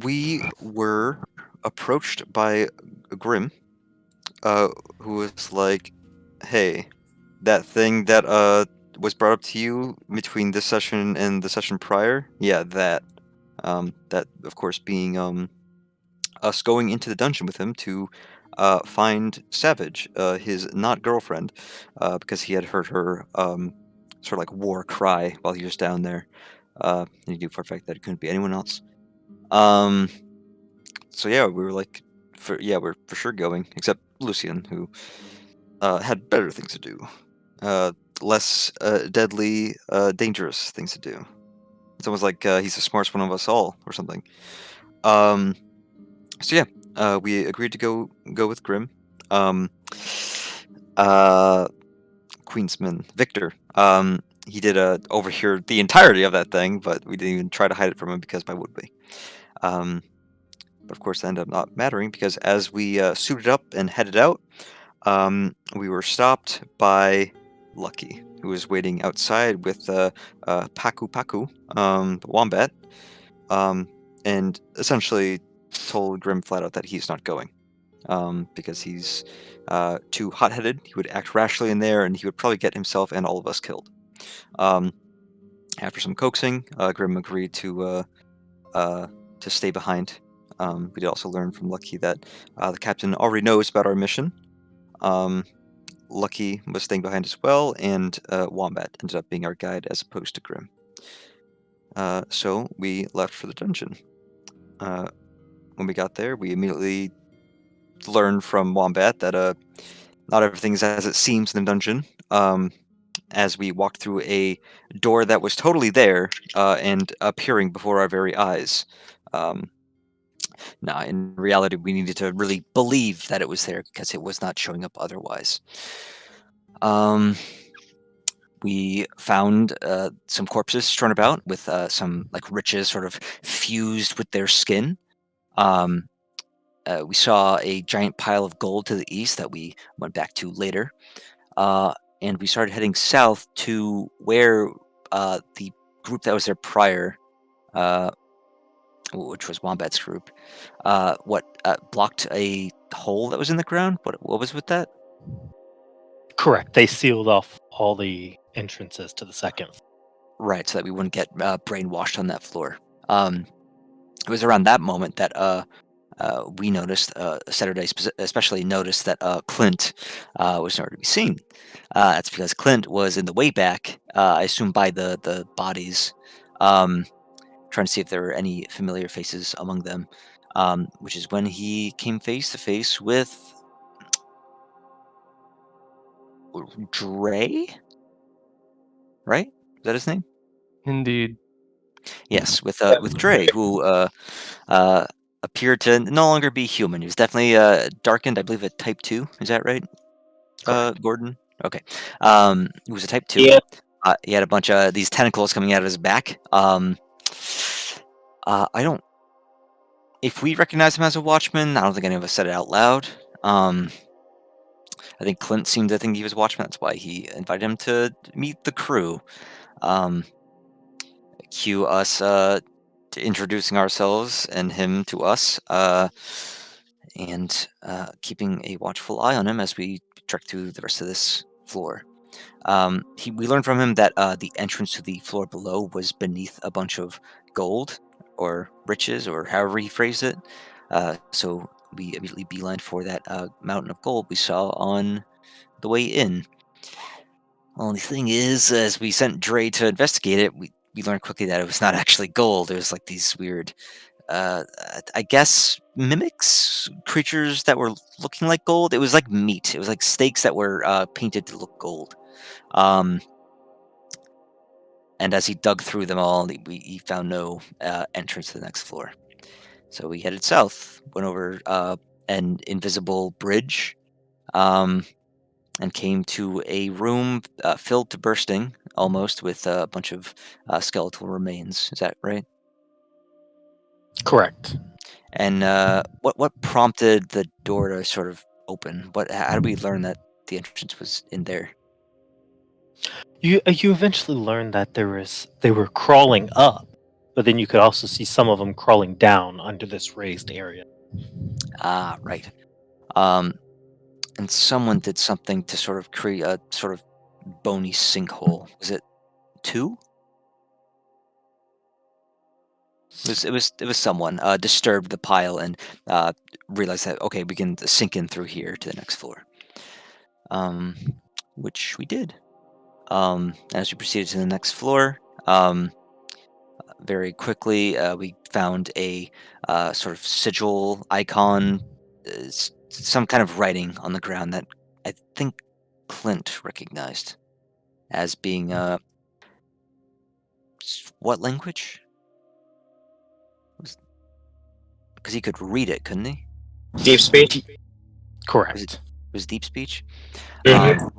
we were approached by Grim, who was like, "Hey, that thing that was brought up to you between this session and the session prior, yeah, that. That of course being us going into the dungeon with him to find Savage, his not girlfriend, because he had heard her sort of like war cry while he was down there. And he knew for a fact that it couldn't be anyone else. Um, so yeah, we were like, we're for sure going, except Lucian, who had better things to do, uh, less deadly, dangerous things to do. It's almost like he's the smartest one of us all, or something. Um, so yeah, we agreed to go with Grim. Um, uh, Queensman Victor. He did overhear the entirety of that thing, but we didn't even try to hide it from him because why would we? But of course, that ended up not mattering because as we suited up and headed out, we were stopped by Lucky, who was waiting outside with Paku Paku, the wombat, and essentially told Grim flat out that he's not going because he's too hot-headed. He would act rashly in there, and he would probably get himself and all of us killed. Um, After some coaxing, Grim agreed to stay behind. We did also learn from Lucky that the captain already knows about our mission. Um, Lucky was staying behind as well, and Wombat ended up being our guide as opposed to Grim. So we left for the dungeon. When we got there, we immediately learned from Wombat that not everything is as it seems in the dungeon. As we walked through a door that was totally there and appearing before our very eyes. Nah, in reality, we needed to really believe that it was there because it was not showing up otherwise. We found some corpses strewn about with some like riches sort of fused with their skin. Um, we saw a giant pile of gold to the east that we went back to later. And we started heading south to where the group that was there prior, uh, which was Wombat's group, blocked a hole that was in the ground. What was with that? Correct. They sealed off all the entrances to the second. Right, so that we wouldn't get brainwashed on that floor. It was around that moment that we noticed, Saturday especially noticed that Clint was nowhere to be seen. That's because Clint was in the way back, I assume by the bodies, um, trying to see if there were any familiar faces among them, which is when he came face to face with Dre, right? Is that his name? Indeed. Yes, with Dre, who uh, appeared to no longer be human. He was definitely darkened, I believe, at type 2. Is that right? Correct. Gordon? Okay. He was a type 2. Yeah. He had a bunch of these tentacles coming out of his back. I don't. If we recognize him as a watchman, I don't think any of us said it out loud. I think Clint seemed to think he was a watchman. That's why he invited him to meet the crew. Um, Cue us to introducing ourselves and him to us, and keeping a watchful eye on him as we trek through the rest of this floor. We learned from him that the entrance to the floor below was beneath a bunch of gold or riches, or however he phrased it. So we immediately beelined for that mountain of gold we saw on the way in. Only thing is, as we sent Dre to investigate it, we learned quickly that it was not actually gold. It was like these weird, I guess, mimics, creatures that were looking like gold. It was like meat. It was like steaks that were painted to look gold. Um, And as he dug through them all, he found no entrance to the next floor. So we headed south, went over an invisible bridge, um, and came to a room filled to bursting, almost, with a bunch of skeletal remains. Is that right? Correct. And what prompted the door to sort of open? How did we learn that the entrance was in there? You eventually learned that they were crawling up, but then you could also see some of them crawling down under this raised area. Ah, right. And someone did something to sort of create a sort of bony sinkhole. Was it 2? It was someone disturbed the pile and realized that okay, we can sink in through here to the next floor. Um, which we did. As we proceeded to the next floor, very quickly we found a sort of sigil icon, some kind of writing on the ground that I think Clint recognized as being what language? Because he could read it, couldn't he? Deep speech. Correct. It was deep speech, Mhm.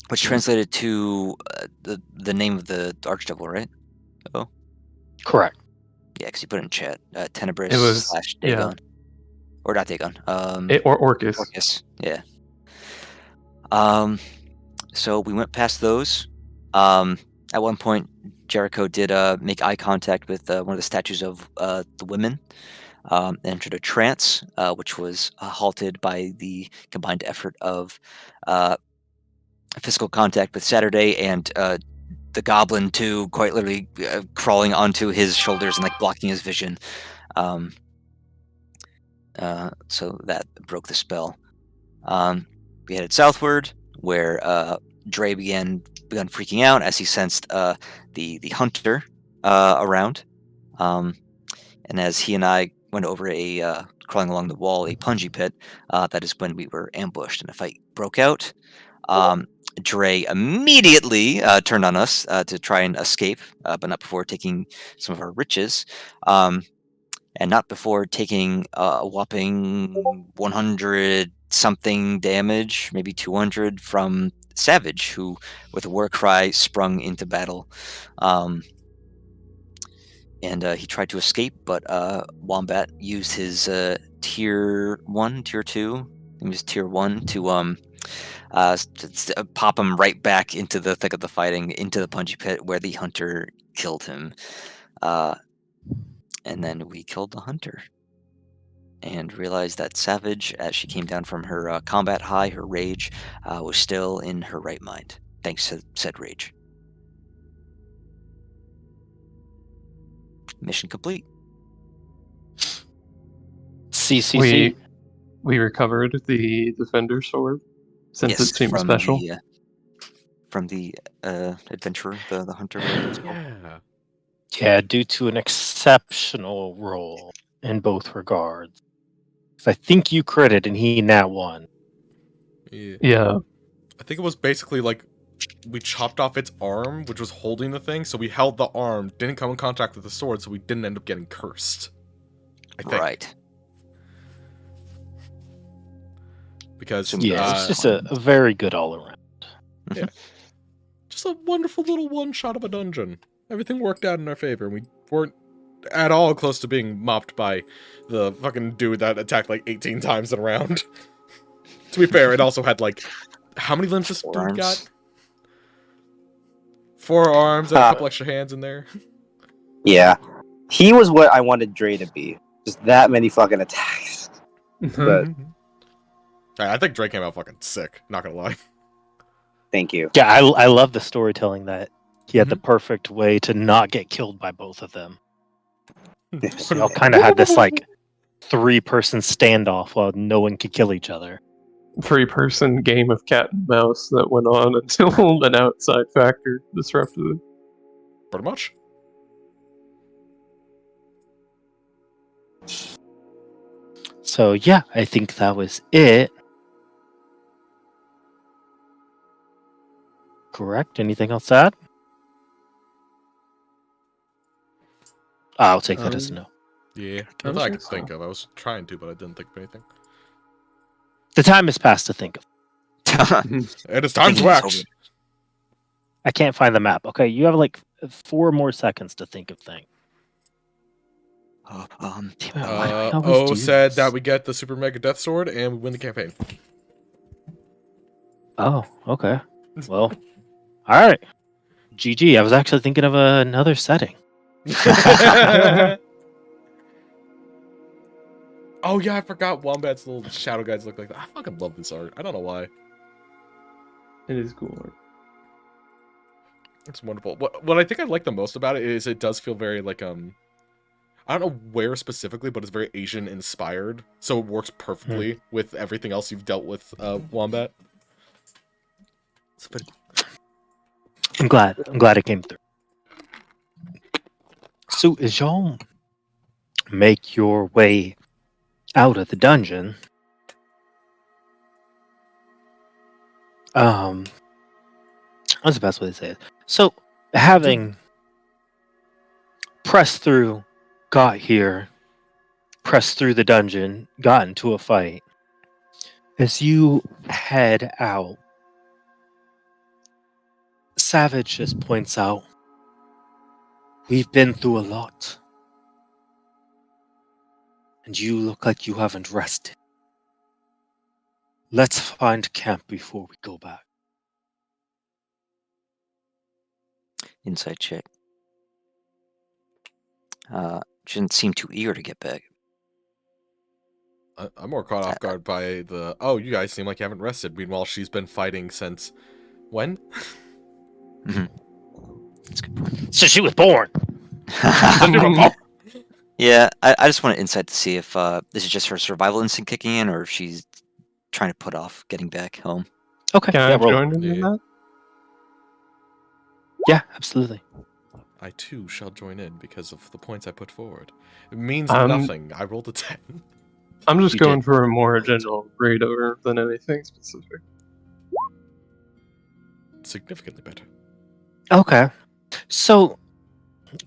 which translated to the name of the archdevil, right? Oh, Correct. yeah, because he put it in chat. Tenebris It was / Dagon, or not Dagon. or Orcus. Orcus. Yeah. So we went past those. At one point, Jericho did make eye contact with one of the statues of the women. Entered a trance, which was halted by the combined effort of physical contact with Saturday and the goblin too, quite literally crawling onto his shoulders and like blocking his vision. So that broke the spell. We headed southward, where Dre began freaking out as he sensed the hunter around. And as he and I went over crawling along the wall, a punji pit, that is when we were ambushed and a fight broke out. Dre immediately turned on us to try and escape, but not before taking some of our riches, and not before taking a whopping 100 something damage, maybe 200 from Savage, who, with a war cry, sprung into battle. And he tried to escape, but Wombat used his tier 1, tier 2, it was tier 1 to pop him right back into the thick of the fighting, into the punji pit where the hunter killed him. And then we killed the hunter and realized that Savage, as she came down from her combat high, her rage, was still in her right mind, thanks to said rage. Mission complete. CCC. We recovered the defender sword since Yes, it seemed from special. from the adventurer, the hunter, whatever it was called. Yeah. Yeah, due to an exceptional roll in both regards. 'Cause I think you critted and he nat won. Yeah. Yeah. I think it was basically like we chopped off its arm, which was holding the thing, so we held the arm, didn't come in contact with the sword, so we didn't end up getting cursed. I think. Right. Because Yeah, it's just a very good all around. yeah. Just a wonderful little one shot of a dungeon. Everything worked out in our favor, and we weren't at all close to being mopped by the fucking dude that attacked like 18 times in a round. To be fair, it also had like how many limbs this dude Forearms. got? 4 arms and a couple extra hands in there. Yeah. He was what I wanted Dre to be. Just that many fucking attacks. But I think Drake came out fucking sick, not gonna lie. thank you. Yeah, I love the storytelling that he had the perfect way to not get killed by both of them. They all kind of had this like 3-person standoff while no one could kill each other. 3-person game of cat and mouse that went on until an outside factor disrupted it. Pretty much. So yeah, I think that was it. Correct? Anything else to add? I'll take that as a no. Yeah, I that's all I think could think so. of. I was trying to, but I didn't think of anything. The time has passed to think of. It is time to Thinking it's act! I can't find the map. Okay, you have like 4 more seconds to think of things. Damn it, why do I always O do said this? that we get the Super Mega Death Sword and we win the campaign. Oh, okay. Well, all right. GG. I was actually thinking of another setting. Oh yeah, I forgot Wombat's little shadow guys look like that. I fucking love this art. I don't know why. It is cool art. It's wonderful. What I think I like the most about it is it does feel very like I don't know where specifically, but it's very Asian inspired. So it works perfectly with everything else you've dealt with Wombat. I'm glad it came through. So as y'all make your way out of the dungeon, what's the best way to say it? So having pressed through, got here, pressed through the dungeon, got into a fight. As you head out, Savage just points out, we've been through a lot. And you look like you haven't rested. Let's find camp before we go back. Inside check. She didn't seem too eager to get back. I'm more caught off guard by the, oh, you guys seem like you haven't rested. Meanwhile, she's been fighting since when? That's a good point. So she was born. Yeah, I just want insight to see if this is just her survival instinct kicking in, or if she's trying to put off getting back home. Okay. Can yeah, I roll. join in Yeah. that? Yeah, absolutely. I too shall join in because of the points I put forward. It means Um, nothing. I rolled a 10. I'm just You going did. for a more general radar than anything specific. Significantly better. Okay. So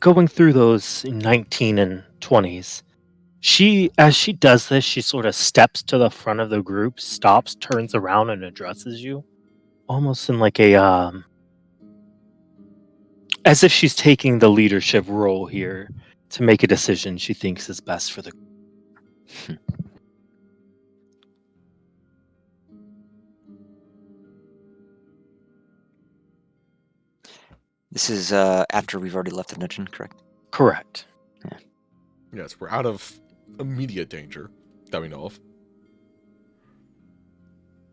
going through those 19 and 20s, as she does this, she sort of steps to the front of the group, stops, turns around, and addresses you, almost in like a as if she's taking the leadership role here to make a decision she thinks is best for the group. This is after we've already left the dungeon, correct? Correct. Yes, we're out of immediate danger that we know of.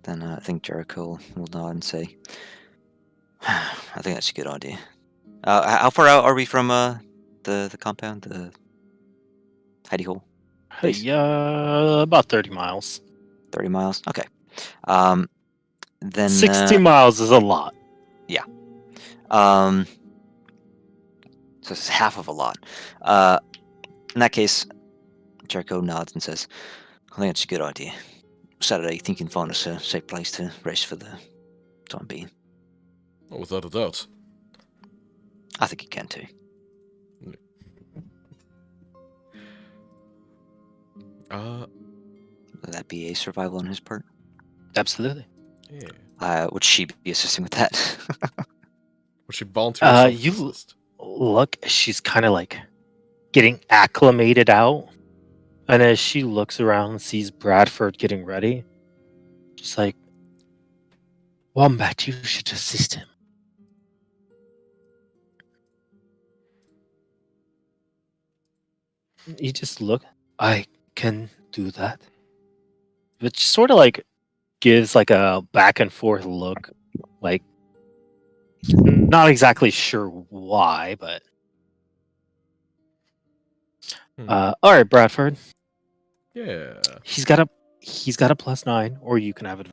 Then I think Jericho will nod and say, I think that's a good idea. How far out are we from the compound, the hidey hole? Base? About 30 miles. 30 miles? Okay. Then 60 miles is a lot. So it's half of a lot. In that case, Jericho nods and says, I think it's a good idea. Saturday, you think you can find us a safe place to rest for the time being? Oh, without a doubt. I think you can too. Would that be a survival on his part? Absolutely. Yeah. Would she be assisting with that? Would she volunteer herself to you assist? look, she's kind of like getting acclimated out. And as she looks around and sees Bradford getting ready, she's like, Wombat, you should assist him. You just look, I can do that. But she sort of like gives like a back and forth look, like not exactly sure why, but all right, Bradford. Yeah. He's got a +9, or you can have it.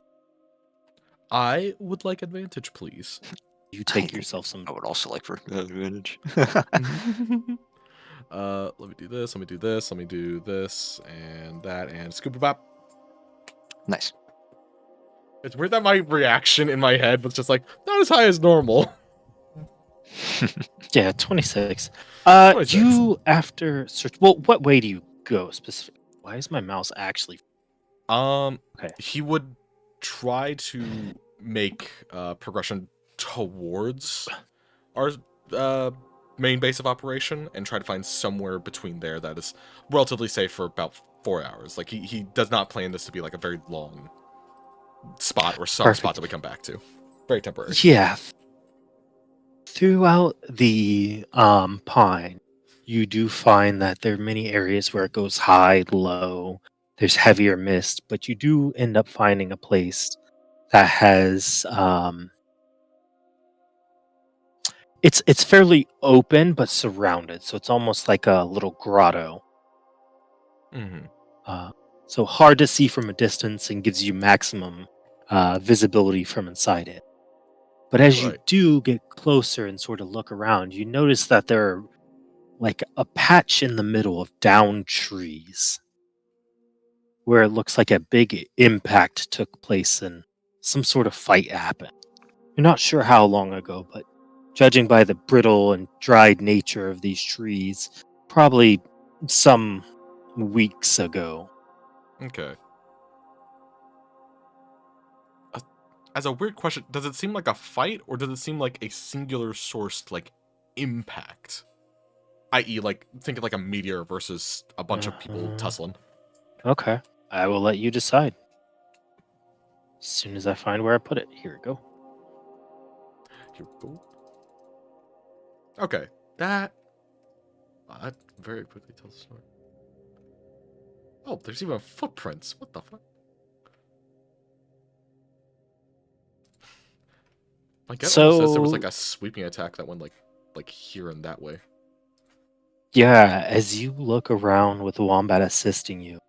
I would like advantage, please. You take yourself some. I would also like for advantage. Let me do this, let me do this, let me do this, and that, and scoop bop. Nice. It's weird that my reaction in my head was just like, not as high as normal. Yeah, 26. 26. You after search. Well, what way do you go specifically? Why is my mouse actually? Okay. He would try to make progression towards our main base of operation and try to find somewhere between there that is relatively safe for about 4 hours. Like he does not plan this to be like a very long spot or some spot that we come back to. Very temporary. Yeah. Throughout the pine, you do find that there are many areas where it goes high, low, there's heavier mist, but you do end up finding a place that has it's fairly open but surrounded, so it's almost like a little grotto. Mm-hmm. So hard to see from a distance and gives you maximum visibility from inside it. But as you Right. do get closer and sort of look around, you notice that there are like a patch in the middle of downed trees where it looks like a big impact took place and some sort of fight happened. You're not sure how long ago, but judging by the brittle and dried nature of these trees, probably some weeks ago. Okay. As a weird question, does it seem like a fight, or does it seem like a singular sourced, like, impact? I.e., like, think of like a meteor versus a bunch of people tussling. Okay. I will let you decide. As soon as I find where I put it. Here we go. Here we go. Okay. That very quickly tells the story. Oh, there's even footprints. What the fuck? My gut almost says there was like a sweeping attack that went like here and that way. Yeah, as you look around with the wombat assisting you,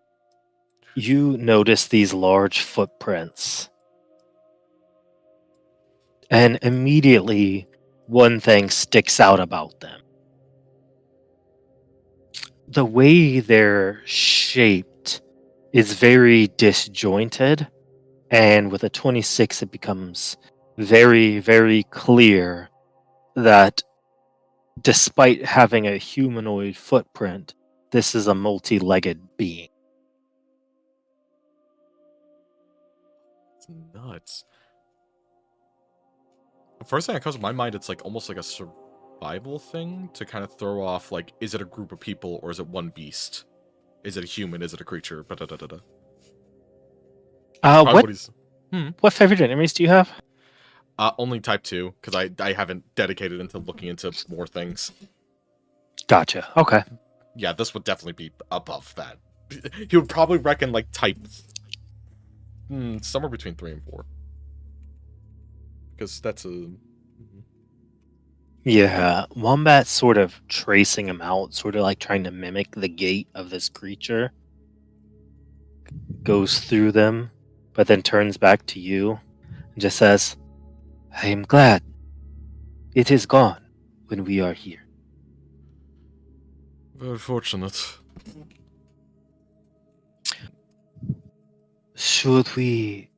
you notice these large footprints. And immediately, one thing sticks out about them. The way they're shaped is very disjointed, and with a 26, it becomes very, very clear that despite having a humanoid footprint, this is a multi-legged being. It's nuts. The first thing that comes to my mind, it's like almost like a survival thing to kind of throw off, like, is it a group of people or is it one beast? Is it a human? Is it a creature? Ba-da-da-da-da. What favorite enemies do you have? Only type 2, because I haven't dedicated into looking into more things. Gotcha. Okay. Yeah, this would definitely be above that. He would probably reckon like type somewhere between 3 and 4. Because that's a Yeah, Wombat's sort of tracing him out, sort of like trying to mimic the gait of this creature. Goes through them, but then turns back to you and just says, I am glad it is gone when we are here. very fortunate. Should we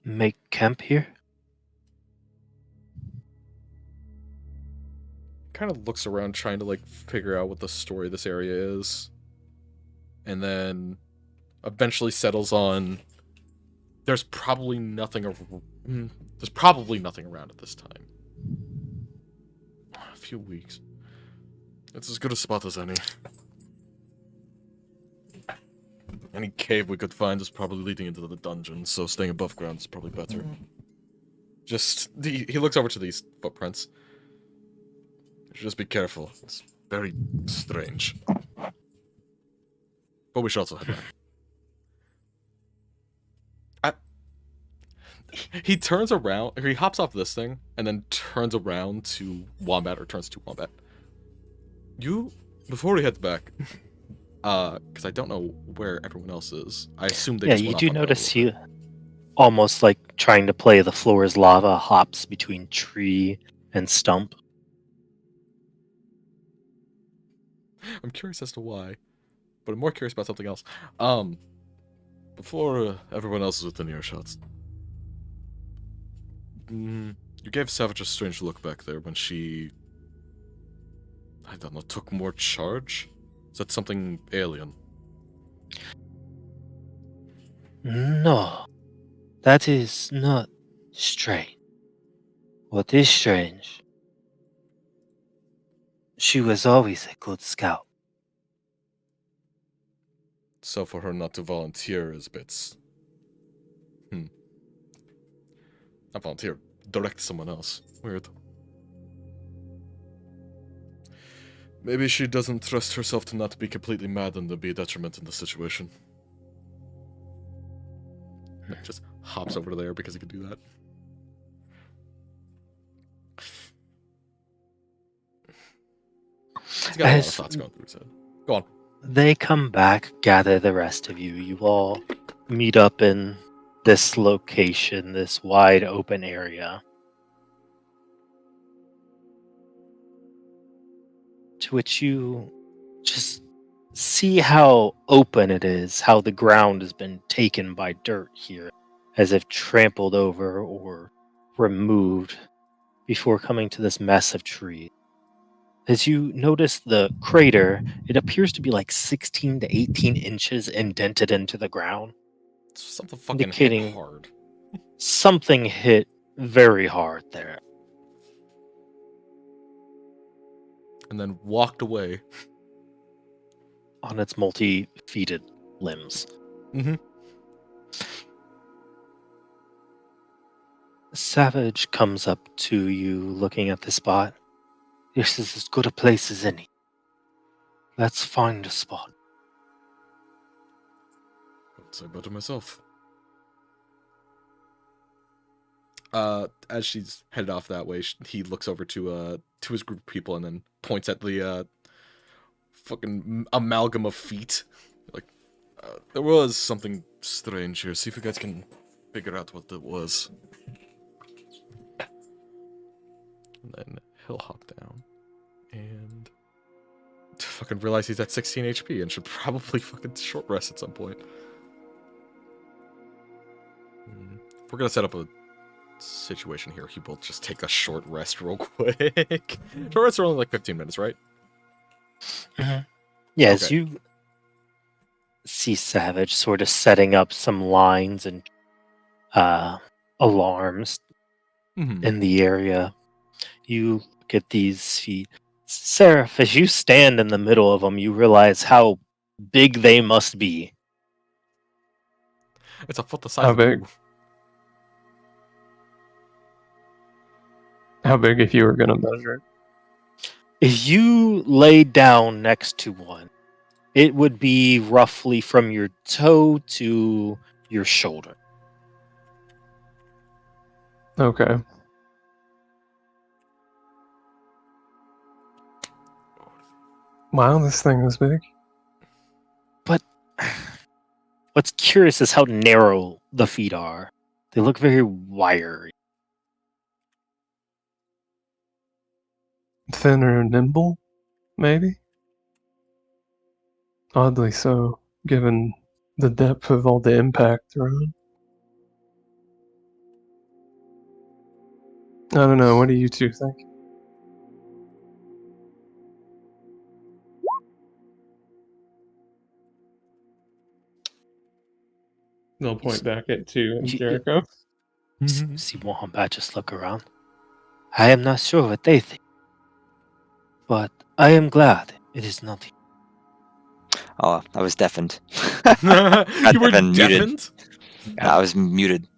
make camp here? Kind of looks around trying to like figure out what the story of this area is. And then eventually settles on there's probably nothing around at this time. A few weeks. It's as good a spot as any. Any cave we could find is probably leading into the dungeon, so staying above ground is probably better. He looks over to these footprints. Just be careful. It's very strange. But we should also head back. He turns around, or he hops off this thing, and then turns around to Wombat, or turns to Wombat. Before we head back, because I don't know where everyone else is. I assume they just you went do off on notice their own. he almost like trying to play the floor is lava, hops between tree and stump. I'm curious as to why, but I'm more curious about something else. Before everyone else is within earshot, you gave Savage a strange look back there when she, I don't know, took more charge? Is that something alien? No, that is not strange. What is strange? She was always a good scout. So for her not to volunteer is a bit... Not volunteer, direct someone else. Weird. Maybe she doesn't trust herself to not be completely mad and to be a detriment in the situation. Just hops over there because he can do that. He's got a lot of thoughts going through his head. Go on. They come back, gather the rest of you. You all meet up in this location, this wide open area. To which you just see how open it is, how the ground has been taken by dirt here, as if trampled over or removed before coming to this mess of trees. As you notice the crater, it appears to be like 16 to 18 inches indented into the ground. Something fucking Indicating- hit hard. Something hit very hard there. And then walked away. On its multi-feeted limbs. Mm-hmm. Savage comes up to you looking at the spot. This is as good a place as any. Let's find a spot. Couldn't say better myself. As she's headed off that way, he looks over to his group of people and then points at the fucking amalgam of feet. Like, there was something strange here. See if you guys can figure out what it was. And then he'll hop down and fucking realize he's at 16 HP and should probably fucking short rest at some point. We're gonna set up a situation here. He will just take a short rest real quick. Short rests are only like 15 minutes, right? Mm-hmm. Yeah, as Okay. you see Savage sort of setting up some lines and alarms Mm-hmm. in the area, you look at these feet. Seraph, as you stand in the middle of them, you realize how big they must be. It's a foot the size How of big? you. How big if you were gonna measure it? If you lay down next to one, it would be roughly from your toe to your shoulder. Okay. Wow, this thing is big. What's curious is how narrow the feet are. They look very wiry. Thin or nimble, maybe? Oddly so, given the depth of all the impact around. I don't know, what do you two think? They'll point back at two and You- Jericho. See Wombat just look around. I am not sure what they think, but I am glad it is not. Oh, I was deafened. You were been muted. deafened? I was muted.